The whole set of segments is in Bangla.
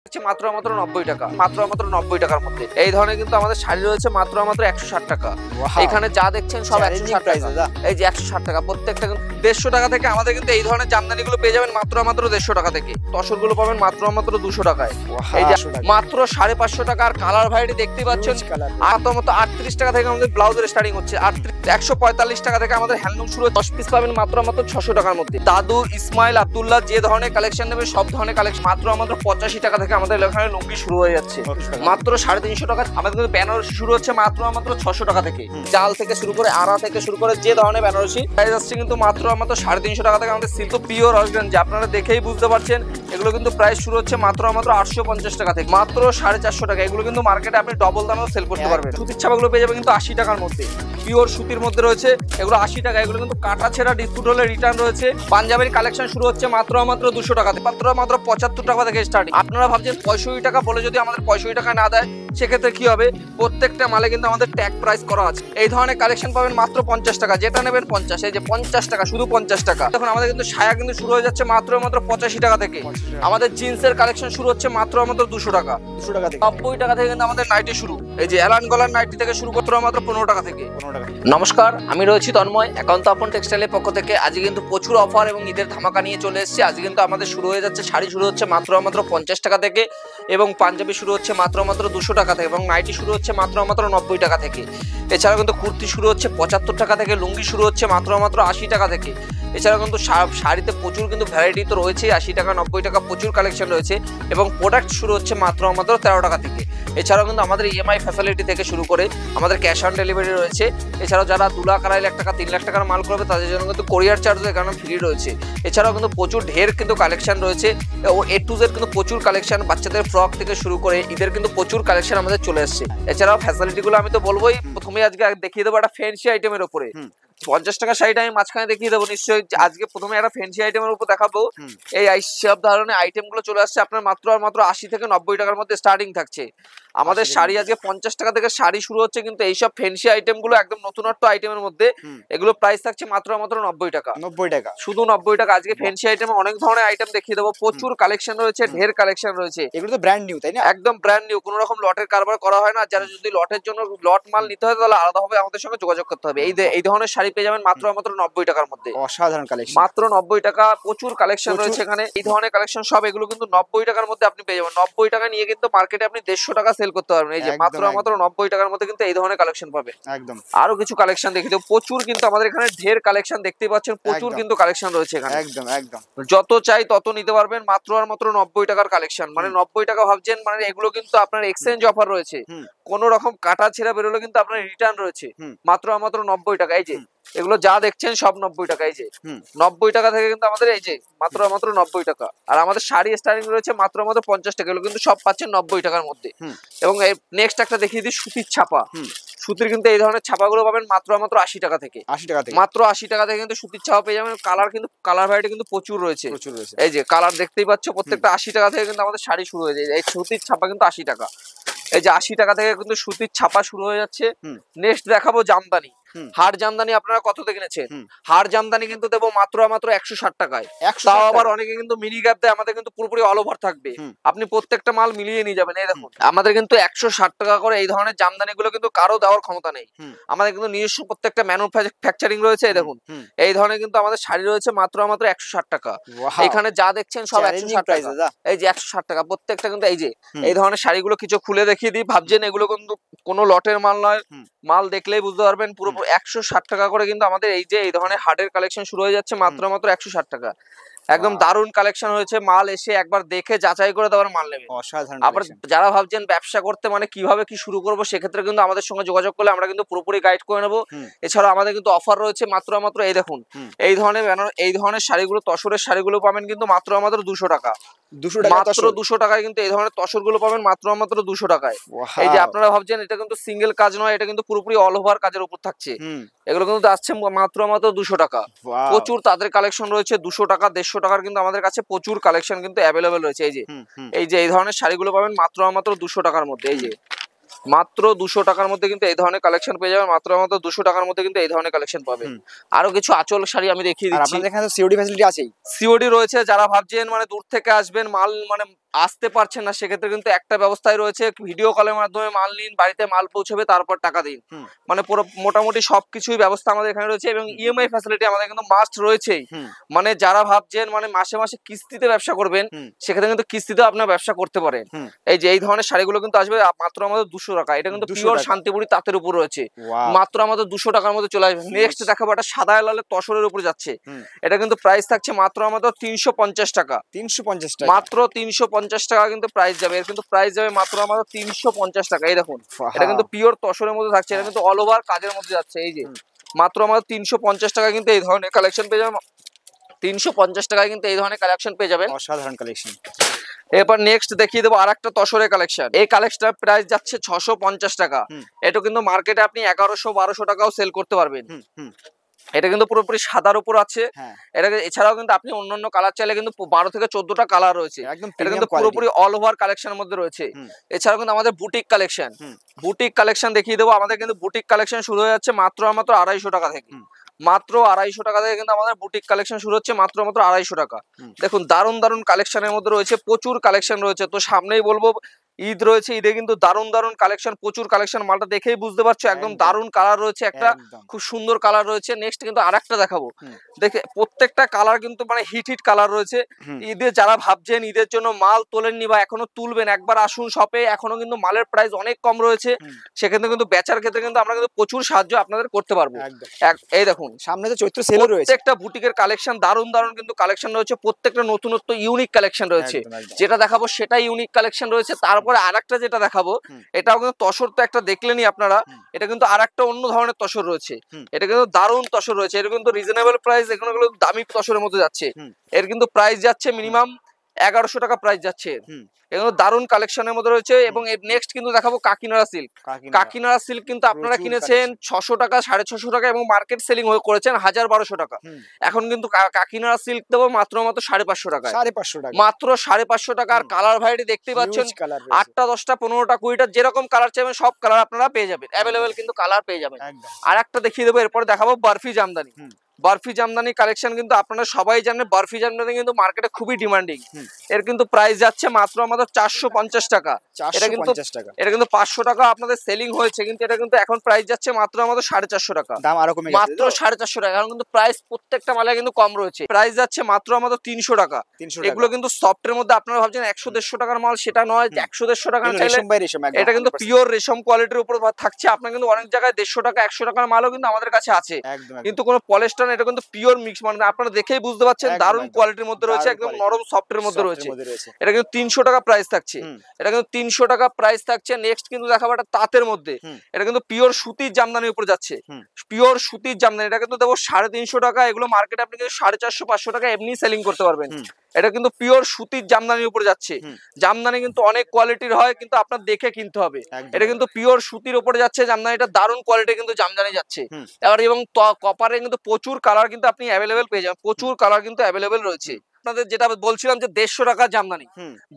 মাত্র মাত্র 90 টাকা, মাত্র মাত্র 90 টাকার মধ্যে এই ধরনের কিন্তু আমাদের শাড়ি রয়েছে মাত্র মাত্র 160 টাকা। এখানে যা দেখছেন সব 160 টাকা, এই যে 160 টাকা প্রত্যেকটা 150 টাকা থেকে আমাদের কিন্তু এই ধরনের জামদানি গুলো পেয়ে যাবেন মাত্র মাত্র 150 টাকা থেকে। তসর গুলো পাবেন মাত্র মাত্র 200 টাকায়, এই যে মাত্র 550 টাকা। আর কালার ভ্যারাইটি দেখতে পাচ্ছেন মতো 38 টাকা থেকে আমাদের ব্লাউজের স্টার্টিং হচ্ছে। 145 টাকা থেকে আমাদের হ্যান্ডলুম শুরু, 10 পিস পাবেন মাত্র মাত্র 600 টাকার মধ্যে। দাদু, ইসমাইল, আব্দুল্লাহ যে ধরনের কালেকশন নেবে সব ধরনের কালেকশন মাত্র মাত্র 85 টাকা থেকে আমাদের এখানে লুঙ্গি শুরু হয়ে যাচ্ছে মাত্র 350 টাকা। আমাদের কিন্তু বেনারসি শুরু হচ্ছে মাত্র মাত্র 600 টাকা থেকে। জাল থেকে শুরু করে আড়া থেকে শুরু করে যে ধরনের বেনারসি প্রাইস আসছে কিন্তু মাত্র মাত্র 350 টাকা থেকে। আমাদের সিল্ক পিওর অর্গানজা আপনারা দেখেই বুঝতে পারছেন, এগুলো কিন্তু প্রাইস শুরু হচ্ছে মাত্র মাত্র 850 টাকা থেকে, মাত্র 450 টাকা। এগুলো কিন্তু মার্কেটে আপনি ডবল দামেও সেল করতে পারবেন। সুতির ছাপাগুলো পেয়ে যাবেন কিন্তু 80 টাকার মধ্যে, পিওর সুতির মধ্যে রয়েছে এগুলো 80 টাকা। এগুলো কিন্তু কাটা ছেঁড়া ডিসপুট হলে রিটার্ন রয়েছে। পাঞ্জাবের কালেকশন শুরু হচ্ছে মাত্র মাত্র 200 টাকা থেকে, মাত্র মাত্র 75 টাকা থেকে স্টার্টিং। আপনারা ভাবছেন 65 টাকা বলে যদি আমাদের 65 টাকা না দেয় সেক্ষেত্রে কি হবে? প্রত্যেকটা মালে কিন্তু আমাদের ট্যাগ প্রাইস করা আছে। এই ধরনের কালেকশন পাবেন মাত্র 50 টাকা, যেটা নেবেন 50, এই যে 50 টাকা, শুধু 50 টাকা। এখন আমাদের কিন্তু সায়া কিন্তু শুরু হয়ে যাচ্ছে মাত্র মাত্র 85 টাকা থেকে। আমাদের জিন্সের কালেকশন শুরু হচ্ছে মাত্র মাত্র 200 টাকা, 200 টাকা থেকে। 90 টাকা থেকে কিন্তু আমাদের নাইটি শুরু, এই যে এলান গলার নাইটি থেকে শুরু করতে মাত্র 15 টাকা থেকে। নমস্কার, আমি রয়েছি তন্ময়, একান্ত আপন টেক্সটাইলের পক্ষ থেকে। আজকে কিন্তু প্রচুর অফার এবং ঈদের ধামাকা নিয়ে চলে এসেছি। আজকে কিন্তু আমাদের শুরু হয়ে যাচ্ছে, শাড়ি শুরু হচ্ছে মাত্র মাত্র 50 টাকা থেকে, এবং পাঞ্জাবি শুরু হচ্ছে মাত্র মাত্র 200 টাকা থেকে, এবং নাইটি শুরু হচ্ছে মাত্র মাত্র 90 টাকা থেকে। এছাড়াও কিন্তু কুর্তি শুরু হচ্ছে 75 টাকা থেকে, লুঙ্গি শুরু হচ্ছে মাত্র মাত্র 80 টাকা থেকে। এছাড়াও কিন্তু শাড়িতে প্রচুর কিন্তু ভ্যারাইটি তো রয়েছে, 80 টাকা 90 টাকা প্রচুর কালেকশন রয়েছে, এবং প্রোডাক্ট শুরু হচ্ছে মাত্র মাত্র 13 টাকা থেকে। এছাড়াও কিন্তু আমাদের ইএমআই ফ্যাসিলিটি থেকে শুরু করে আমাদের ক্যাশ অন ডেলিভারি রয়েছে। এছাড়াও যারা 2 লাখ 2.5 লাখ টাকা 3 লাখ টাকার মাল করবে তাদের জন্য কিন্তু কোরিয়ার চার্জ এখানে ফ্রি রয়েছে। এছাড়াও কিন্তু প্রচুর ঢের কিন্তু কালেকশন রয়েছে, ও A to Z কিন্তু প্রচুর কালেকশন, বাচ্চাদের ফ্রক থেকে শুরু করে ঈদের কিন্তু প্রচুর কালেকশন আমাদের চলে আসছে। এছাড়াও ফ্যাসিলিটিগুলো আমি তো বলবোই, প্রথমে আজকে দেখিয়ে দেবো একটা ফ্যান্সি আইটেমের উপরে। 50 টাকা শাড়িটা আমি মাঝখানে দেখিয়ে দেবো নিশ্চয়ই। আজকে প্রথমে একটা ফ্যান্সি আইটেমের উপর দেখাবো। এই সব ধরনের আইটেম গুলো চলে আসছে আপনার মাত্র আর মাত্র 80 থেকে 90 টাকার মধ্যে স্টার্টিং থাকছে। আমাদের শাড়ি আজকে 50 টাকা থেকে শাড়ি শুরু হচ্ছে, কিন্তু এইসব ফ্যান্সি আইটেম গুলো একদম নতুনত্ব আইটেমের মধ্যে, এগুলো প্রাইস থাকছে মাত্র মাত্র 90 টাকা, 90 টাকা, শুধু 90 টাকা। আজকে ফ্যান্সি আইটেমে অনেক ধরনের আইটেম দেখিয়ে দেবো, প্রচুর কালেকশন রয়েছে, ঢের কালেকশন রয়েছে। এগুলো তো ব্র্যান্ড নিউ, তাই না? একদম ব্র্যান্ড নিউ, কোনো রকম লটের কারবার করা হয় না। যারা যদি লটের জন্য লট মাল নিতে হয় তাহলে আলাদাভাবে আমাদের সঙ্গে যোগাযোগ করতে হবে। এই ধরনের শাড়ি পেয়ে যাবেন মাত্র মাত্র 90 টাকার মধ্যে, অসাধারণ কালেকশন, মাত্র 90 টাকা। প্রচুর কালেকশন রয়েছে এখানে, এই ধরনের কালেকশন সব এগুলো কিন্তু 90 টাকার মধ্যে আপনি পেয়ে যাবেন। 90 টাকা নিয়ে কিন্তু মার্কেটে আপনি 150 টাকা সেল করতে পারবেন। এই যে মাত্র মাত্র 90 টাকার মধ্যে কিন্তু এই ধরনের কালেকশন পাবেন। একদম। আরো কিছু কালেকশন দেখি দেব, প্রচুর কিন্তু আমাদের এখানে ঢের কালেকশন দেখতে পাচ্ছেন, প্রচুর কিন্তু কালেকশন রয়েছে এখানে। একদম একদম, যত চাই তত নিতে পারবেন, মাত্র আর মাত্র 90 টাকার কালেকশন। মানে 90 টাকা ভাবছেন, মানে এগুলো কিন্তু আপনার এক্সচেঞ্জ অফার রয়েছে, কোন রকম কাটা ছেঁড়া বেরোলে কিন্তু আপনার রিটার্ন রয়েছে মাত্র আর মাত্র 90 টাকা। এই যে এগুলো যা দেখছেন সব 90 টাকা, এই যে 90 টাকা থেকে কিন্তু আমাদের এই যে মাত্র মাত্র 90 টাকা। আর আমাদের শাড়ি স্টার্টিং রয়েছে মাত্র মাত্র 50 টাকা, এগুলো কিন্তু সব পাচ্ছেন 90 টাকার মধ্যে। এবং নেক্সট একটা দেখিয়ে দিই, সুতির ছাপা। সুতির কিন্তু এই ধরনের ছাপাগুলো পাবেন মাত্র মাত্র 80 টাকা থেকে, 80 টাকা থেকে, মাত্র 80 টাকা থেকে কিন্তু সুতির ছাপা পেয়ে যাবেন। কালার ভ্যারাইটি কিন্তু প্রচুর রয়েছে, এই যে কালার দেখতেই পাচ্ছ প্রত্যেকটা 80 টাকা থেকে কিন্তু আমাদের শাড়ি শুরু হয়ে যায়। এই সুতির ছাপা কিন্তু 80 টাকা, এই যে 80 টাকা থেকে কিন্তু সুতির ছাপা শুরু হয়ে যাচ্ছে। নেক্সট দেখাবো জামদানি। হাড় জামদানি আপনারা কততে কিনেছেন? হাড় জামদানি কিন্তু দেবো মাত্র মাত্র 160 টাকায়। তাও আবার অনেকে কিন্তু মিনি গ্যাপ দেয়, আমাদের কিন্তু পুরোপুরি অল ওভার থাকবে, আপনি প্রত্যেকটা মাল মিলিয়ে নিয়ে যাবেন। এই দেখুন আমাদের কিন্তু 160 টাকা করে এই ধরনের জামদানি গুলো কিন্তু কারো দেওয়ার ক্ষমতা নেই। আমাদের কিন্তু নিজস্ব প্রত্যেকটা ম্যানুফ্যাকচারিং রয়েছে। এই দেখুন এই ধরনের কিন্তু আমাদের শাড়ি রয়েছে মাত্র মাত্র 160 টাকা। এখানে যা দেখছেন সব 160 টাকা, এই যে 160 টাকা প্রত্যেকটা কিন্তু। এই যে এই ধরনের শাড়িগুলো কিছু খুলে দেখিয়ে দিই, ভাবছেন এগুলো কিন্তু কোনো লটের মাল নয়, মাল দেখলেই বুঝতে পারবেন। পুরো 160 টাকা করে কিন্তু আমাদের এই যে এই ধরনের হার্ডের কালেকশন শুরু হয়ে যাচ্ছে মাত্র মাত্র 160 টাকা। একদম দারুণ কালেকশন হয়েছে, মাল এসে একবার দেখে যাচাই করে দেওয়ার মাল নেবে। আবার যারা ভাবছেন ব্যবসা করতে মানে কিভাবে কি শুরু করবো, সেক্ষেত্রে কিন্তু আমাদের সঙ্গে যোগাযোগ করলে আমরা কিন্তু পুরোপুরি গাইড করে নেবো। এছাড়াও আমাদের কিন্তু অফার রয়েছে মাত্র মাত্র, এই দেখুন এই ধরনের শাড়িগুলো, তসরের শাড়িগুলো পাবেন কিন্তু মাত্র মাত্র 200 টাকা, 200 টাকা, মাত্র 200 টাকায় কিন্তু এই ধরনের তসর গুলো পাবেন মাত্র মাত্র 200 টাকায়। এই যে আপনারা ভাবছেন এটা কিন্তু সিঙ্গেল কাজ নয়, এটা কিন্তু পুরোপুরি অল ওভার কাজের উপর থাকছে। এগুলো কিন্তু আসছে মাত্র মাত্র 200 টাকা। প্রচুর তাদের কালেকশন রয়েছে, 200 টাকা 150 টাকার কিন্তু আমাদের কাছে প্রচুর কালেকশন কিন্তু অ্যাভেলেবেল রয়েছে। এই যে এই ধরনের শাড়িগুলো পাবেন মাত্র মাত্র 200 টাকার মধ্যে। এই যে মাত্র 200 টাকার মধ্যে কিন্তু এই ধরনের কালেকশন পেয়ে যাবেন, মাত্র 200 টাকার মধ্যে কিন্তু এই ধরনের কালেকশন পাবেন। আরো কিছু আঁচল শাড়ি আমি দেখিয়ে দিচ্ছি। আপনাদের এখানে সিওডি ফ্যাসিলিটি আছে? সিওডি রয়েছে, যারা ভাবছেন মানে দূর থেকে আসবেন, মাল মানে আসতে পারছেন না, সেক্ষেত্রে কিন্তু একটা ব্যবস্থায় রয়েছে, ভিডিও কলের মাধ্যমে মাল নিন, বাড়িতে মাল পৌঁছবে, তারপর টাকা দিন। মানে পুরো মোটামুটি সবকিছুই ব্যবস্থা আমাদের এখানে রয়েছে এবং ইএমআই ফ্যাসিলিটি আমাদের কিন্তু মাস্ট রয়েছেই। মানে যারা ভাবছেন মানে মাসে মাসে কিস্তিতে ব্যবসা করবেন, সেক্ষেত্রে কিন্তু কিস্তিতেও আপনার ব্যবসা করতে পারেন। এই যে এই ধরনের শাড়িগুলো কিন্তু আসবে মাত্র আমাদের 200 টাকা। এটা কিন্তু পিওর শান্তিপুরি তাঁতের উপর রয়েছে, মাত্র আমাদের 200 টাকার মধ্যে চলে আসবে। নেক্সট দেখাবো একটা সাদা লালের তসরের উপর যাচ্ছে, এটা কিন্তু প্রাইস থাকছে মাত্র আমাদের 350 টাকা। 350 টাকা, মাত্র 350 টাকা কিন্তু প্রাইস যাবে। এর কিন্তু প্রাইস যাবে মাত্র আমাদের 350 টাকা। এই দেখুন, এটা কিন্তু পিওর তসরের মধ্যে থাকছে, এটা কিন্তু অল ওভার কাজের মধ্যে যাচ্ছে। এই যে মাত্র আমাদের 350 টাকা কিন্তু এই ধরনের কালেকশন পেয়ে যাবেন। 350 টাকায় কিন্তু এই ধরনের কালেকশন পেয়ে যাবেন, অসাধারণ কালেকশন। এরপর নেক্সট দেখিয়ে দেবো আরেকটা তসরের কালেকশন। এই কালেকশনটার প্রাইস যাচ্ছে 650 টাকা। এটা কিন্তু মার্কেটে আপনি 1100-1200 টাকাও সেল করতে পারবেন। এটা কিন্তু পুরোপুরি সাদার উপর আছে। এটা এছাড়াও কিন্তু আপনি অন্যান্য কালার চাইলে কিন্তু 12 থেকে 14টা কালার রয়েছে। এটা কিন্তু পুরোপুরি অল ওভার কালেকশনের মধ্যে রয়েছে। এছাড়াও কিন্তু আমাদের বুটিক কালেকশন, বুটিক কালেকশন দেখিয়ে দেবো। আমাদের কিন্তু বুটিক কালেকশন শুরু হয়ে যাচ্ছে মাত্র 250 টাকা থেকে। মাত্র 250 টাকা থেকে কিন্তু আমাদের বুটিক কালেকশন শুরু হচ্ছে, মাত্র 250 টাকা। দেখুন দারুণ দারুণ কালেকশনের মধ্যে রয়েছে, প্রচুর কালেকশন রয়েছে। তো সামনেই বলবো ঈদ রয়েছে, ঈদে কিন্তু দারুণ দারুণ কালেকশন, প্রচুর কালেকশন। মালটা দেখেই বুঝতে পারছো একদম দারুণ কালার রয়েছে, একটা খুব সুন্দর কালার রয়েছে। নেক্সট কিন্তু আরেকটা দেখাবো, দেখে প্রত্যেকটা কালার কিন্তু মানে হিট হিট কালার রয়েছে। ঈদে যারা ভাবছেন ঈদের জন্য মাল তোলেননি বা এখনো তুলবেন, একবার আসুন শপে, এখনো কিন্তু মালের প্রাইস অনেক কম রয়েছে। সেক্ষেত্রে কিন্তু বেচার ক্ষেত্রে কিন্তু আমরা কিন্তু প্রচুর সাহায্য আপনাদের করতে পারবো। এই দেখুন সামনে যে চৈত্র সেল রয়েছে, প্রত্যেকটা বুটিকের কালেকশন দারুণ দারুণ কিন্তু কালেকশন রয়েছে, প্রত্যেকটা নতুনত্ব ইউনিক কালেকশন রয়েছে। যেটা দেখাবো সেটা ইউনিক কালেকশন রয়েছে। তারপরে আরেকটা যেটা দেখাবো, এটাও কিন্তু তসর, তো একটা দেখলেনি আপনারা, এটা কিন্তু আরেকটা অন্য ধরনের তসর রয়েছে। এটা কিন্তু দারুণ তসর রয়েছে, এটা কিন্তু রিজনেবল প্রাইস, এগুলো দামি তসরের মধ্যে যাচ্ছে। এর কিন্তু প্রাইস যাচ্ছে মিনিমাম 1100 টাকা প্রাইস যাচ্ছে। এগুলো দারুণ কালেকশনের মধ্যে রয়েছে। এবং নেক্সট কিন্তু দেখাবো কাকিনাড়া সিল্ক। কাকিনাড়া সিল্ক কিন্তু আপনারা কিনেছেন 600 টাকা, 650 টাকা এবং মার্কেট সেলিং করেছেন 1000-1200 টাকা। এখন কিন্তু কাকিনাড়া সিল্ক দেবো মাত্র 550 টাকা, মাত্র 550 টাকা। আর কালার ভ্যারাইটি দেখতে পাচ্ছেন 8টা 10টা 15টা 20টা, যেরকম কালার চাইবেন সব কালার আপনারা পেয়ে যাবেন, অ্যাভেলেবেল কিন্তু কালার পেয়ে যাবেন। আর একটা দেখিয়ে দেবো, এরপরে দেখাবো বরফি জামদানি। বরফি জামদানি কালেকশন কিন্তু আপনারা সবাই জানেন, বরফি জামদানি কিন্তু মার্কেটে খুবই ডিমান্ডিং। এর কিন্তু প্রাইস যাচ্ছে মাত্র আমাদের 450 টাকা। এটা কিন্তু 500 টাকা আপনাদের সেলিং হয়েছে, কিন্তু এটা কিন্তু এখন প্রাইস যাচ্ছে মাত্র আমাদের 450 টাকা, দাম আরো কমে গেছে, মাত্র 450 টাকা। এখন কিন্তু প্রাইস প্রত্যেকটা মালে কিন্তু কম রয়েছে, প্রাইস যাচ্ছে মাত্র আমাদের 300 টাকা। এগুলো কিন্তু সফটের মধ্যে আপনারা ভাবছেন 100-150 টাকার মাল, সেটা নয়। 100-150 টাকা চাইলে এটা কিন্তু পিওর রেশম কোয়ালিটির উপর থাকছে। আপনার কিন্তু অনেক জায়গায় 150 টাকা 100 টাকার মালও কিন্তু আমাদের কাছে আছে, কিন্তু কোনো পলিস্টার, এটা কিন্তু পিওর মিক্স, মানে আপনারা দেখেই বুঝতে পারছেন দারুণ কোয়ালিটির মধ্যে রয়েছে, একদম নরম সফটের মধ্যে রয়েছে। এটা কিন্তু 300 টাকা প্রাইস থাকছে, এটা কিন্তু 300 টাকা প্রাইস থাকছে। নেক্সট কিন্তু দেখাবো একটা তাঁতের মধ্যে, এটা কিন্তু পিওর সুতির জামদানির উপর যাচ্ছে, পিওর সুতির জামদানি। এটা কিন্তু দেবো 350 টাকা। এগুলো মার্কেটে আপনি কিন্তু 450-500 টাকা এমনি সেলিং করতে পারবেন। এটা কিন্তু পিওর সুতির জামদানির উপর যাচ্ছে। জামদানি কিন্তু অনেক কোয়ালিটির হয়, কিন্তু আপনার দেখে কিনতে হবে। এটা কিন্তু পিওর সুতির উপরে যাচ্ছে জামদানিটা, দারুণ কোয়ালিটি কিন্তু জামদানি যাচ্ছে। এবার এবং কপারে কিন্তু প্রচুর কালার কিন্তু আপনি অ্যাভেলেবেল পেয়ে যাবেন, প্রচুর কালার কিন্তু অ্যাভেলেবেল রয়েছে। আপনাদের যেটা বলছিলাম যে 150 টাকার জামদানি,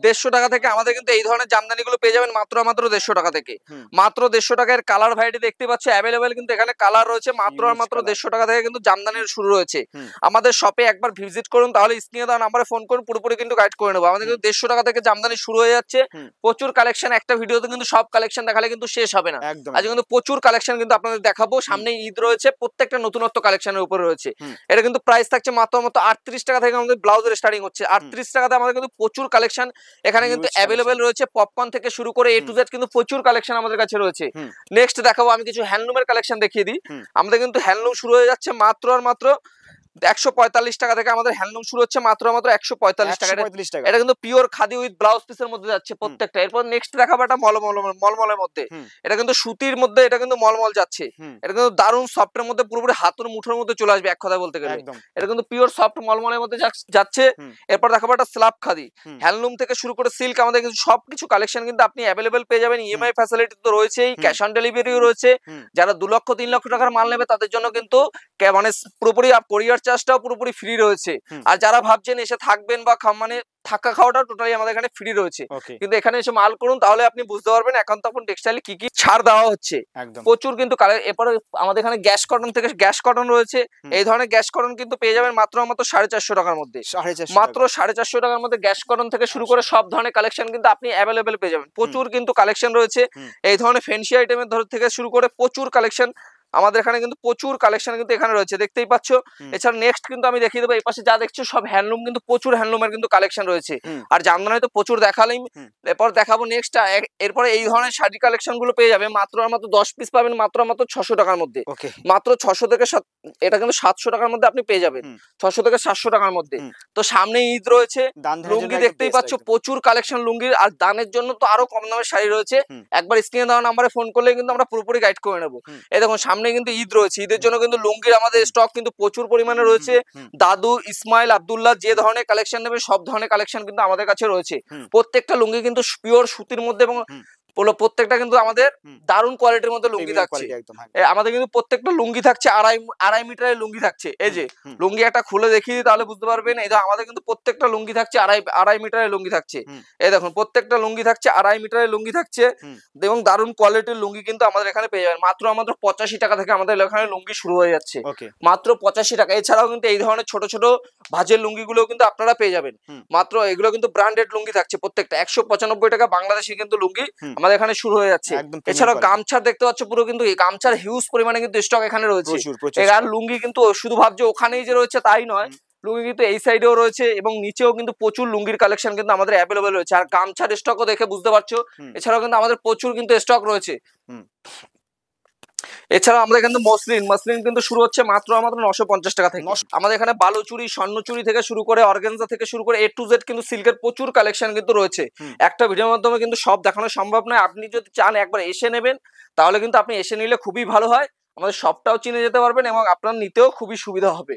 150 টাকা থেকে আমাদের কিন্তু এই ধরনের জামদানি গুলো পেয়ে যাবেন মাত্র 150 টাকা থেকে। মাত্র 150 টাকার কালার ভ্যারাইটি দেখতে পাচ্ছি অ্যাভেলেবেল, কিন্তু এখানে কালার রয়েছে। মাত্র 150 টাকা থেকে কিন্তু জামদানির শুরু রয়েছে। আমাদের শপে একবার ভিজিট করুন, তাহলে স্ক্রিনে দেওয়া নাম্বারে ফোন করুন, পুরোপুরি কিন্তু গাইড করে নেবো। আমাদের কিন্তু 150 টাকা থেকে জামদানি শুরু হয়ে যাচ্ছে, প্রচুর কালেকশন। একটা ভিডিওতে কিন্তু সব কালেকশন দেখালে কিন্তু শেষ হবে না। আজ কিন্তু প্রচুর কালেকশন কিন্তু আপনাদের দেখাবো। সামনে ঈদ রয়েছে, প্রত্যেকটা নতুনত্ব কালেকশনের উপরে রয়েছে। এটা কিন্তু প্রাইস থাকছে মাত্র 38 টাকা থেকে আমাদের ব্লাউজের স্টার্টিং হচ্ছে। 38 টাকাতে আমাদের কিন্তু প্রচুর কালেকশন এখানে কিন্তু অ্যাভেলেবেল রয়েছে। পপকর্ন থেকে শুরু করে A to Z কিন্তু প্রচুর কালেকশন আমাদের কাছে রয়েছে। নেক্সট দেখাবো আমি কিছু হ্যান্ডলুমের কালেকশন দেখিয়ে দিই। আমাদের কিন্তু হ্যান্ডলুম শুরু হয়ে যাচ্ছে মাত্র আর মাত্র 145 টাকা থেকে আমাদের হ্যান্ডলুম শুরু হচ্ছে, মাত্র 145 টাকা। এটা কিন্তু পিওর খাদি উইথ ব্লাউজ পিসের মধ্যে যাচ্ছে প্রত্যেকটা। এরপর নেক্সট দেখাবো একটা মলমলের মধ্যে, এটা কিন্তু সুতির মধ্যে, এটা কিন্তু মলমল যাচ্ছে। এটা কিন্তু দারুণ সফটের মধ্যে, পুরোপুরি হাতের মুঠোর মধ্যে চলে আসবে এক কথা বলতে গেলে। এটা কিন্তু পিওর সফট মলমলের মধ্যে যাচ্ছে। এরপর দেখাবো একটা স্ল্যাব খাদি, হ্যান্ডলুম থেকে শুরু করে সিল্ক, আমাদের কিন্তু সবকিছু কালেকশন কিন্তু আপনি অ্যাভেলেবেল পেয়ে যাবেন। ইএমআই ফ্যাসিলিটি তো রয়েছেই, ক্যাশ অন ডেলিভারিও রয়েছে। যারা 2 লক্ষ 3 লক্ষ টাকার মাল নেবে তাদের জন্য কিন্তু মানে পুরোপুরি কোরিয়ার চার্জটাও পুরোপুরি ফ্রি রয়েছে। আর যারা ভাবছেন এসে থাকবেন বা মানে থাকা খাওয়াটা টোটালি আমাদের এখানে ফ্রি রয়েছে, কিন্তু এখানে এসে মাল করুন তাহলে আপনি বুঝতে পারবেন একান্ত আপন টেক্সটাইলে কি কি ছাড় দেওয়া হচ্ছে। প্রচুর কিন্তু এরপরে আমাদের এখানে গ্যাস কটন থেকে গ্যাস কটন রয়েছে, এই ধরনের গ্যাস কটন কিন্তু পেয়ে যাবেন মাত্র 450 টাকার মধ্যে, মাত্র 450 টাকার মধ্যে গ্যাস কটন থেকে শুরু করে সব ধরনের কালেকশন কিন্তু আপনি অ্যাভেলেবেল পেয়ে যাবেন। প্রচুর কিন্তু কালেকশন রয়েছে এই ধরনের ফ্যান্সি আইটেমের থেকে শুরু করে প্রচুর কালেকশন আমাদের এখানে কিন্তু প্রচুর কালেকশন কিন্তু এখানে রয়েছে, দেখতেই পাচ্ছ। এছাড়া নেক্সট কিন্তু আমি দেখিয়ে দেবো এই পাশে যা দেখছো সব হ্যান্ডলুম, কিন্তু প্রচুর হ্যান্ডলুমের কিন্তু কালেকশন রয়েছে। আর জামদানি তো প্রচুর দেখালেই, এরপর দেখাবো নেক্সট। এরপরে এই ধরনের শাড়ি কালেকশন গুলো পেয়ে যাবে মাত্র 10 পিস পাবেন মাত্র 600 টাকার মধ্যে, মাত্র 600 থেকে এটা কিন্তু 700 টাকার মধ্যে আপনি পেয়ে যাবেন, 600 থেকে 700 টাকার মধ্যে। তো সামনে ঈদ রয়েছে, লুঙ্গি দেখতেই পাচ্ছ প্রচুর কালেকশন লুঙ্গির, আর দানের জন্য তো আরো কম দামের শাড়ি রয়েছে। একবার স্ক্রিনে দেওয়া নাম্বারে ফোন করলে কিন্তু আমরা পুরোপুরি গাইড করে নেবো। এই দেখুন সামনে কিন্তু ঈদ রয়েছে, ঈদের জন্য কিন্তু লুঙ্গির আমাদের স্টক কিন্তু প্রচুর পরিমাণে রয়েছে। দাদু, ইসমাইল, আব্দুল্লাহ যে ধরনের কালেকশন নেবে সব ধরনের কালেকশন কিন্তু আমাদের কাছে রয়েছে। প্রত্যেকটা লুঙ্গি কিন্তু পিওর সুতির মধ্যে এবং প্রত্যেকটা কিন্তু আমাদের দারুণ কোয়ালিটির মধ্যে লুঙ্গি থাকছে। আমাদের কিন্তু প্রত্যেকটা লুঙ্গি থাকছে আড়াই মিটারের লুঙ্গি থাকছে। এই যে লুঙ্গি একটা খুলে দেখিয়ে তাহলে বুঝতে পারবেন। এই আমাদের কিন্তু প্রত্যেকটা লুঙ্গি থাকছে আড়াই মিটারের লুঙ্গি থাকছে। এই দেখুন প্রত্যেকটা লুঙ্গি থাকছে আড়াই মিটারের লুঙ্গি থাকছে এবং দারুণ কোয়ালিটির লুঙ্গি কিন্তু আমাদের এখানে পেয়ে যাবেন মাত্র 85 টাকা থেকে আমাদের এখানে লুঙ্গি শুরু হয়ে যাচ্ছে, মাত্র 85 টাকা। এছাড়াও কিন্তু এই ধরনের ছোট ছোট ভাজের লুঙ্গি গুলো কিন্তু আপনারা পেয়ে যাবেন মাত্র, এগুলো কিন্তু ব্র্যান্ডেড লুঙ্গি থাকছে প্রত্যেকটা 195 টাকা বাংলাদেশি কিন্তু লুঙ্গি আমাদের এখানে শুরু হয়ে যাচ্ছে। এছাড়াও গামছার দেখতে পাচ্ছ পুরো কিন্তু এই গামছার হিউজ পরিমাণে কিন্তু স্টক এখানে রয়েছে। আর লুঙ্গি কিন্তু শুধু ভাবছো ওখানেই যে রয়েছে তাই নয়, লুঙ্গি কিন্তু এই সাইডেও রয়েছে এবং নিচেও কিন্তু প্রচুর লুঙ্গির কালেকশন কিন্তু আমাদের অ্যাভেলেবেল রয়েছে। আর গামছার স্টকও দেখে বুঝতে পারছো। এছাড়াও কিন্তু আমাদের প্রচুর কিন্তু স্টক রয়েছে। এছাড়া আমাদের কিন্তু মসলিন কিন্তু শুরু হচ্ছে মাত্র 950 টাকা থেকে। আমাদের এখানে বালুচুরি, স্বর্ণচুরি থেকে শুরু করে অর্গানজা থেকে শুরু করে A to Z কিন্তু সিল্কের প্রচুর কালেকশন কিন্তু রয়েছে। একটা ভিডিওর মাধ্যমে কিন্তু সব দেখানো সম্ভব নয়, আপনি যদি চান একবার এসে নেবেন তাহলে কিন্তু আপনি এসে নিলে খুবই ভালো হয়, আমাদের সবটাও চিনে যেতে পারবেন এবং আপনার নিতেও খুবই সুবিধা হবে।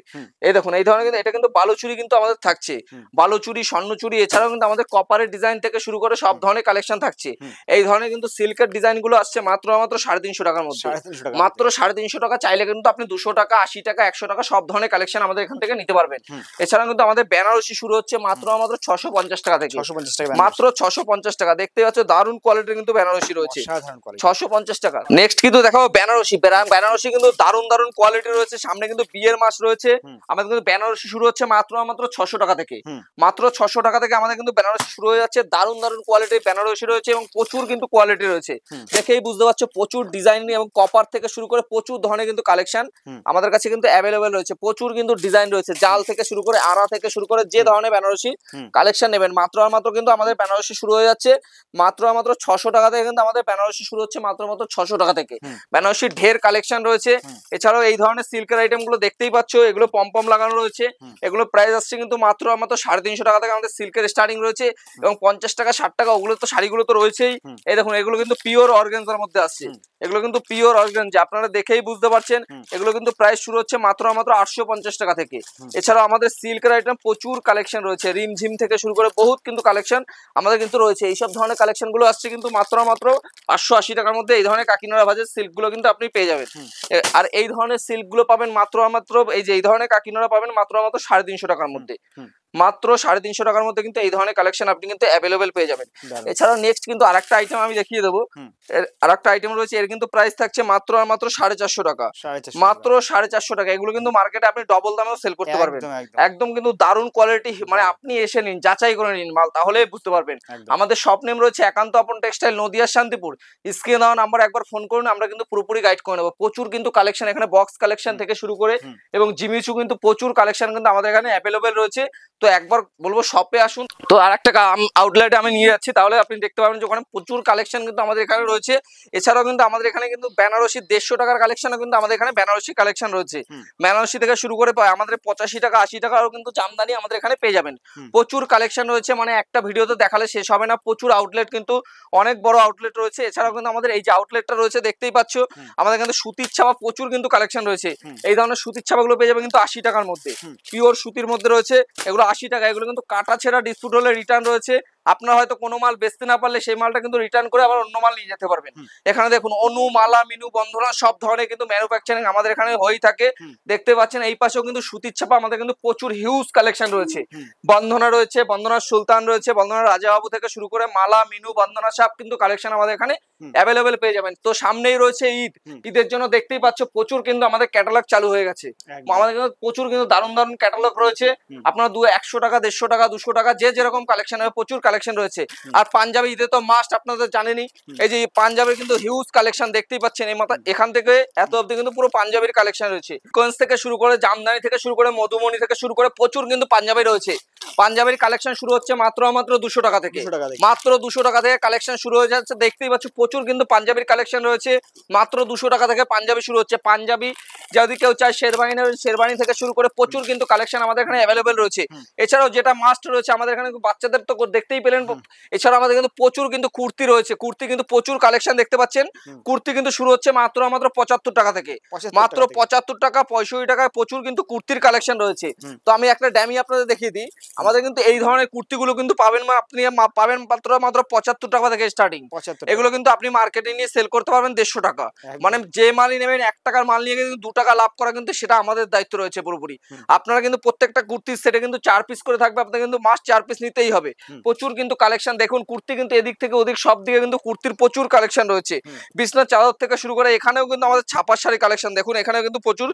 এই দেখুন এই ধরনের কিন্তু এটা কিন্তু বালুচুরি কিন্তু আমাদের থাকছে, বালুচুরি, স্বর্ণচুরি। এছাড়াও কিন্তু আমাদের কপারের ডিজাইন থেকে শুরু করে সব ধরনের কালেকশন থাকছে। এই ধরনের কিন্তু সিল্কের ডিজাইন গুলো আসছে মাত্র 350 টাকার মধ্যে, মাত্র 350 টাকা। চাইলে কিন্তু আপনি 200 টাকা, 80 টাকা, 100 টাকা সব ধরনের কালেকশন আমাদের এখান থেকে নিতে পারবেন। এছাড়াও কিন্তু আমাদের বেনারসি শুরু হচ্ছে মাত্র 650 টাকা থেকে, মাত্র 650 টাকা। দেখতে পাচ্ছ দারুণ কোয়ালিটির কিন্তু বেনারসি রয়েছে, 650 টাকা। নেক্সট কিন্তু দেখাবো বেনারসি। বেনারসি কিন্তু দারুণ কোয়ালিটি রয়েছে। সামনে কিন্তু বিয়ের মাস রয়েছে, আমাদের কিন্তু বেনারসি শুরু হচ্ছে মাত্র 600 টাকা থেকে, মাত্র 600 টাকা থেকে আমাদের কিন্তু বেনারসি শুরু হয়ে যাচ্ছে। দারুণ কোয়ালিটির বেনারসি রয়েছে এবং প্রচুর কিন্তু কোয়ালিটি রয়েছে, দেখেই বুঝতে পারছো। প্রচুর ডিজাইন এবং কপার থেকে শুরু করে প্রচুর ধরনের কিন্তু কালেকশন আমাদের কাছে কিন্তু অ্যাভেলেবেল রয়েছে। প্রচুর কিন্তু ডিজাইন রয়েছে, জাল থেকে শুরু করে আড়া থেকে শুরু করে যে ধরনের বেনারসি কালেকশন নেবেন মাত্র কিন্তু আমাদের বেনারসি শুরু হয়ে যাচ্ছে মাত্র 600 টাকা থেকে। কিন্তু আমাদের বেনারসি শুরু হচ্ছে মাত্র 600 টাকা থেকে। বেনারসির ঢের কালেকশন রয়েছে। এছাড়াও এই ধরনের সিল্কের আইটেম গুলো দেখতেই পাচ্ছ, এগুলো পম লাগানো রয়েছে। এগুলো প্রাইস আসছে কিন্তু মাত্র 350 টাকা থেকে আমাদের সিল্কের স্টার্টিং রয়েছে এবং 50 টাকা, 60 টাকা ওগুলো তো শাড়িগুলো তো রয়েছেই। এই দেখুন এগুলো কিন্তু পিওর অর্গানজার মধ্যে আসছে, এগুলো কিন্তু পিওর অর্গানজা, আপনারা দেখেই বুঝতে পারছেন। এগুলো কিন্তু প্রাইস শুরু হচ্ছে মাত্র 850 টাকা থেকে। এছাড়াও আমাদের সিল্কের আইটেম প্রচুর কালেকশন রয়েছে, রিমঝিম থেকে শুরু করে বহুত কিন্তু কালেকশন আমাদের কিন্তু রয়েছে। এইসব ধরনের কালেকশন গুলো আসছে কিন্তু মাত্র 580 টাকার মধ্যে। এই ধরনের কাকিনাড়া ভাজের সিল্ক গুলো কিন্তু আপনি পেয়ে যাবেন। আর এই ধরনের সিল্ক গুলো পাবেন মাত্র এই যে এই ধরনের কাকিনাড়া পাবেন মাত্র 350 টাকার মধ্যে, মাত্র 350 টাকার মধ্যে কিন্তু এই ধরনের কালেকশন আপনি কিন্তু অ্যাভেলেবেল পেয়ে যাবেন। এছাড়াও নেক্সট কিন্তু আরেকটা আইটেম আমি দেখিয়ে দেবো, আরেকটা আইটেম রয়েছে, এর কিন্তু প্রাইস থাকছে মাত্র 450 টাকা, মাত্র 450 টাকা। এগুলো কিন্তু মার্কেটে আপনি ডবল দামেও সেল করতে পারবেন। একদম কিন্তু দারুণ কোয়ালিটি, মানে আপনি এসে নিন, যাচাই করে নিন মাল, তাহলে বুঝতে পারবেন। আমাদের শপ নেম রয়েছে একান্ত আপন টেক্সটাইল, নদিয়া শান্তিপুর। স্ক্রিনে দেওয়া নাম্বার একবার ফোন করুন, আমরা কিন্তু পুরোপুরি গাইড করে নেবো। প্রচুর কিন্তু কালেকশন এখানে বক্স কালেকশন থেকে শুরু করে এবং জিমিচু কিন্তু প্রচুর কালেকশন কিন্তু আমাদের এখানে অ্যাভেলেবেল রয়েছে। তো একবার বলবো শপে আসুন। তো আরেকটা আউটলেটে আমি নিয়ে যাচ্ছি, তাহলে আপনি দেখতে পাবেন যে ওখানে প্রচুর কালেকশন কিন্তু আমাদের এখানে রয়েছে। এছাড়াও কিন্তু আমাদের এখানে কিন্তু বেনারসি 150 টাকার কালেকশনও কিন্তু আমাদের এখানে বেনারসি কালেকশন রয়েছে। বেনারসি থেকে শুরু করে আমাদের 85 টাকা, 80 টাকারও কিন্তু জামদানি আমাদের এখানে পেয়ে যাবেন। প্রচুর কালেকশন রয়েছে, মানে একটা ভিডিওতে দেখালে শেষ হবে না। প্রচুর আউটলেট কিন্তু অনেক বড় আউটলেট রয়েছে। এছাড়াও কিন্তু আমাদের এই যে আউটলেটটা রয়েছে দেখতেই পাচ্ছ, আমাদের কিন্তু সুতির ছাপা প্রচুর কিন্তু কালেকশন রয়েছে। এই ধরনের সুতির ছাপাগুলো পেয়ে যাবে কিন্তু 80 টাকার মধ্যে, পিওর সুতির মধ্যে রয়েছে। এগুলো 80 টাকা। এগুলো কিন্তু কাটা ছেঁড়া ডিসপুট হলে রিটার্ন রয়েছে। আপনারা হয়তো কোনো মাল বেচতে না পারলে সেই মালটা কিন্তু রিটার্ন করে আবার অন্য মাল নিয়ে যেতে পারবেন। এখানে দেখুন অনু, মালা, মিনু, বন্ধনা সব ধরনের কিন্তু ম্যানুফ্যাকচারিং আমাদের এখানে হয়েই থাকে। দেখতে পাচ্ছেন এই পাশেও কিন্তু সুতির ছাপা আমাদের কিন্তু প্রচুর হিউজ কালেকশন রয়েছে। বন্ধনা রয়েছে, বন্ধনার সুলতান রয়েছে, বন্ধনার রাজাবাবু থেকে শুরু করে মালা, মিনু, বন্ধনা সব কিন্তু কালেকশন আমাদের এখানে অ্যাভেলেবেল পেয়ে যাবেন। তো সামনেই রয়েছে ঈদ, ঈদের জন্য দেখতেই পাচ্ছ প্রচুর কিন্তু আমাদের ক্যাটালগ চালু হয়ে গেছে। আমাদের কিন্তু প্রচুর কিন্তু দারুণ দারুণ ক্যাটালগ রয়েছে। আপনার 100 টাকা, 150 টাকা, 200 টাকা যে যেরকম কালেকশন হবে প্রচুর কালেকশন রয়েছে। আর পাঞ্জাবি ঈদে তো মাস্ট, আপনাদের জানেনই। এই যে পাঞ্জাবের কিন্তু হিউজ কালেকশন দেখতেই পাচ্ছেন। এই মাথা এখান থেকে এত অবধি কিন্তু পুরো পাঞ্জাবির কালেকশন রয়েছে। কোয়েন্স থেকে শুরু করে, জামদানি থেকে শুরু করে, মধুমণি থেকে শুরু করে প্রচুর কিন্তু পাঞ্জাবি রয়েছে। পাঞ্জাবির কালেকশন শুরু হচ্ছে মাত্র 200 টাকা থেকে। মাত্র 200 টাকা থেকে কালেকশন শুরু হয়ে যাচ্ছে। দেখতেই পাচ্ছ প্রচুর কিন্তু পাঞ্জাবির কালেকশন রয়েছে। মাত্র 200 টাকা থেকে পাঞ্জাবি শুরু হচ্ছে। পাঞ্জাবি যদি কেউ চায় শেরবানি নেবে, শেরবানি থেকে শুরু করে প্রচুর কিন্তু কালেকশন আমাদের এখানে অ্যাভেলেবেল রয়েছে। এছাড়াও যেটা মাস্ট রয়েছে আমাদের এখানে বাচ্চাদের তো দেখতেই পেলেন। এছাড়াও আমাদের কিন্তু প্রচুর কিন্তু কুর্তি রয়েছে। কুর্তি কিন্তু প্রচুর কালেকশন দেখতে পাচ্ছেন। কুর্তি কিন্তু শুরু হচ্ছে মাত্র 75 টাকা থেকে। মাত্র 75 টাকা, 65 টাকায় প্রচুর কিন্তু কুর্তির কালেকশন রয়েছে। তো আমি একটা ড্যামি আপনাদের দেখিয়ে দিই। আমাদের কিন্তু এই ধরনের কুর্তিগুলো কিন্তু পাবেন, আপনি পাবেন মাত্র 75 টাকা থেকে স্টার্টিং। এগুলো কিন্তু আপনি মার্কেটে নিয়ে সেল করতে পারবেন 150 টাকা। মানে যে মালই নেবেন 1 টাকার মাল নিয়ে কিন্তু 2 টাকা লাভ করা কিন্তু সেটা আমাদের দায়িত্ব রয়েছে পুরোপুরি। আপনারা কিন্তু প্রত্যেকটা কুর্তির সেটে কিন্তু 4 পিস করে থাকবে, আপনাদের কিন্তু মাস্ট 4 পিস নিতেই হবে। প্রচুর কিন্তু কালেকশন দেখুন, কুর্তি কিন্তু এদিক থেকে ওদিক সব দিকে কিন্তু কুর্তির প্রচুর কালেকশন রয়েছে। বিছনার চাদর থেকে শুরু করে এখানেও কিন্তু আমাদের ছাপার শাড়ি কালেকশন দেখুন। এখানেও কিন্তু প্রচুর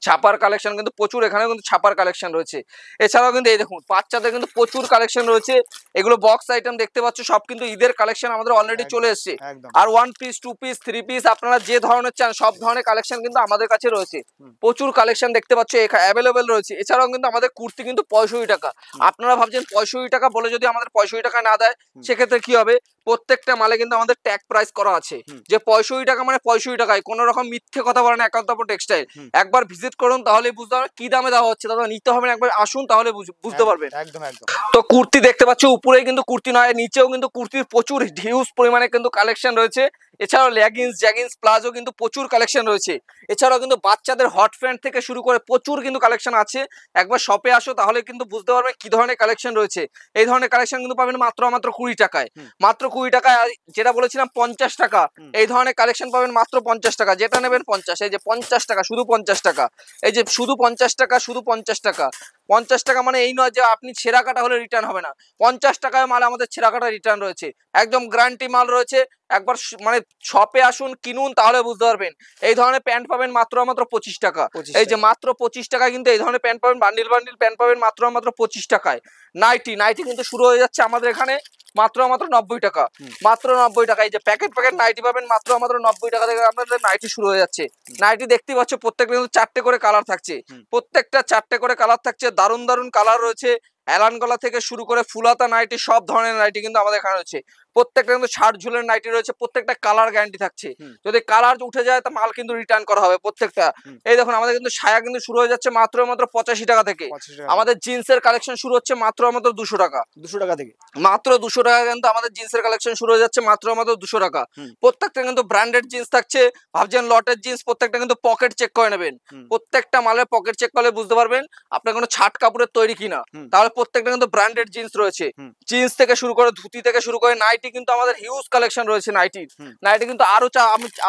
ছাপার কালেকশন কিন্তু প্রচুর, এখানে কিন্তু ছাপার কালেকশন রয়েছে। এছাড়াও কিন্তু এই দেখুন বাচ্চাদের কিন্তু প্রচুর কালেকশন রয়েছে। এগুলো বক্স আইটেম দেখতে পাচ্ছ, সব কিন্তু ঈদের কালেকশন আমাদের অলরেডি চলে এসেছে। আর 1 পিস, 2 পিস, 3 পিস আপনারা যে ধরনের চান সব ধরনের কালেকশন কিন্তু আমাদের কাছে রয়েছে। প্রচুর কালেকশন দেখতে পাচ্ছ অ্যাভেলেবেল রয়েছে। এছাড়াও কিন্তু আমাদের কুর্তি কিন্তু 65 টাকা। আপনারা ভাবছেন 65 টাকা বলে যদি আমাদের 65 টাকা না দেয় সেক্ষেত্রে কি হবে? প্রত্যেকটা মালে কিন্তু আমাদের ট্যাগ প্রাইস করা আছে যে 65 টাকা মানে 65 টাকায়। কোনো রকম মিথ্যে কথা বলে না একান্তপুর টেক্সটাইল। একবার ভিজিট করুন তাহলে বুঝতে পারবেন কি দামে দেওয়া হচ্ছে। দাদা নিতে হবে না, একবার আসুন তাহলে বুঝতে পারবেন। একদম একদম। তো কুর্তি দেখতে পাচ্ছ উপরেই কিন্তু কুর্তি নয়, নিচেও কিন্তু কুর্তির প্রচুর হিউজ পরিমাণে কিন্তু কালেকশন রয়েছে। এছাড়াও লেগিংস, জ্যাগিংস, প্লাজো কিন্তু প্রচুর কালেকশন রয়েছে। এছাড়াও কিন্তু বাচ্চাদের হট প্যান্ট থেকে শুরু করে প্রচুর কিন্তু কালেকশন আছে। একবার শপে আসো তাহলে কিন্তু বুঝতে পারবে কি ধরনের কালেকশন রয়েছে। এই ধরনের কালেকশন কিন্তু পাবেন মাত্র 20 টাকায়। মাত্র 20 টাকায়। যেটা বলেছিলাম 50 টাকা, এই ধরনের কালেকশন পাবেন মাত্র 50 টাকা। যেটা নেবেন 50। এই যে 50 টাকা, শুধু 50 টাকা। এই যে শুধু 50 টাকা, শুধু 50 টাকা। 50 টাকা মানে এই নয় যে আপনি ছেঁড়া কাটা হলে রিটার্ন হবে না। 50 টাকায় মাল আমাদের ছেঁড়া কাটা রিটার্ন রয়েছে। একদম গ্যারান্টি মাল রয়েছে। একবার মানে শপে আসুন, কিনুন তাহলে বুঝতে পারবেন। এই ধরনের প্যান্ট পাবেন মাত্র 25 টাকা। এই যে মাত্র 25 টাকায় কিন্তু এই ধরনের প্যান্ট পাবেন, বান্ডিল বান্ডিল প্যান্ট পাবেন মাত্র 25 টাকায়। নাইটি কিন্তু শুরু হয়ে যাচ্ছে আমাদের এখানে মাত্র 90 টাকা। মাত্র 90 টাকা। এই যে প্যাকেট নাইটি পাবেন মাত্র 90 টাকা থেকে আপনাদের নাইটি শুরু হয়ে যাচ্ছে। নাইটি দেখতে পাচ্ছ প্রত্যেকটা কিন্তু 4টে করে কালার থাকছে। প্রত্যেকটা 4টে করে কালার থাকছে। দারুণ দারুণ কালার রয়েছে। অ্যালান গলা থেকে শুরু করে ফুলাতা নাইটি সব ধরনের নাইটি কিন্তু আমাদের এখানে রয়েছে। প্রত্যেকটা কিন্তু 60 ঝুলের নাইটি রয়েছে। প্রত্যেকটা কালার গ্যারান্টি থাকছে। যদি কালার উঠে যায় তো মাল কিন্তু রিটার্ন করা হবে প্রত্যেকটা। এই দেখুন আমাদের কিন্তু সায়া কিন্তু শুরু হয়ে যাচ্ছে মাত্র 85 টাকা থেকে। আমাদের জিন্সের কালেকশন শুরু হচ্ছে মাত্র 200 টাকা। 200 টাকা থেকে মাত্র 200 টাকা কিন্তু আমাদের জিন্সের কালেকশন শুরু হয়ে যাচ্ছে মাত্র 200 টাকা। প্রত্যেকটা কিন্তু ব্র্যান্ডেড জিন্স থাকছে। ভাবছেন লটের জিন্স, প্রত্যেকটা কিন্তু পকেট চেক করে নেবেন। প্রত্যেকটা মালের পকেট চেক করলে বুঝতে পারবেন আপনার কোনো ছাট কাপড়ের তৈরি কিনা। তাহলে প্রত্যেকটা কিন্তু ব্র্যান্ডেড জিন্স রয়েছে। জিন্স থেকে শুরু করে, ধুতি থেকে শুরু করে, নাইটি কিন্তু আমাদের হিউজ কালেকশন রয়েছে। নাইটি কিন্তু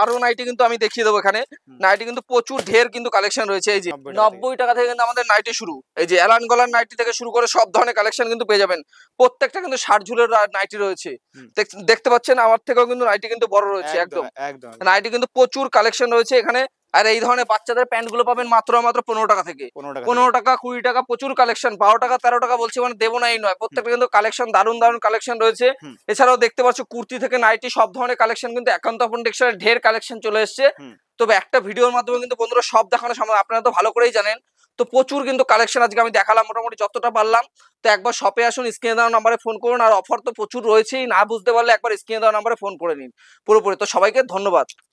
আরো নাইটি কিন্তু আমি দেখিয়ে দেবো এখানে। নাইটি কিন্তু প্রচুর ঢের কিন্তু কালেকশন রয়েছে। এই যে 90 টাকা থেকে কিন্তু আমাদের নাইটি শুরু। এই যে অ্যালান গলার নাইটি থেকে শুরু করে সব ধরনের কালেকশন কিন্তু পেয়ে যাবেন। প্রত্যেকটা কিন্তু 60 ঝুলের নাইটি রয়েছে। দেখতে পাচ্ছেন আমার থেকেও কিন্তু নাইটি কিন্তু বড় রয়েছে। একদম নাইটি কিন্তু প্রচুর কালেকশন রয়েছে এখানে। আর এই ধরনের বাচ্চাদের প্যান্ট গুলো পাবেন মাত্র 15 টাকা থেকে। 15 টাকা, 20 টাকা, প্রচুর কালেকশন। 12 টাকা, 13 টাকা বলছি মানে দেবো না এই নয়। প্রত্যেকটা কিন্তু কালেকশন দারুণ দারুণ কালেকশন রয়েছে। এছাড়াও দেখতে পাচ্ছ কুর্তি থেকে নাইটি সব ধরনের কালেকশন কিন্তু একান্ত আপন টেক্সটাইলের ঢের কালেকশন চলে এসছে। তবে একটা ভিডিওর মাধ্যমে কিন্তু বন্ধুরা সব দেখানো সম্ভব, আপনারা তো ভালো করেই জানেন। তো প্রচুর কিন্তু কালেকশন আজকে আমি দেখালাম মোটামুটি যতটা পারলাম। তো একবার শপে আসুন, স্ক্রিনে দেওয়া নাম্বারে ফোন করুন। আর অফার তো প্রচুর রয়েছেই, না বুঝতে পারলে একবার স্ক্রিনে দেওয়া নাম্বারে ফোন করে নিন পুরোপুরি। তো সবাইকে ধন্যবাদ।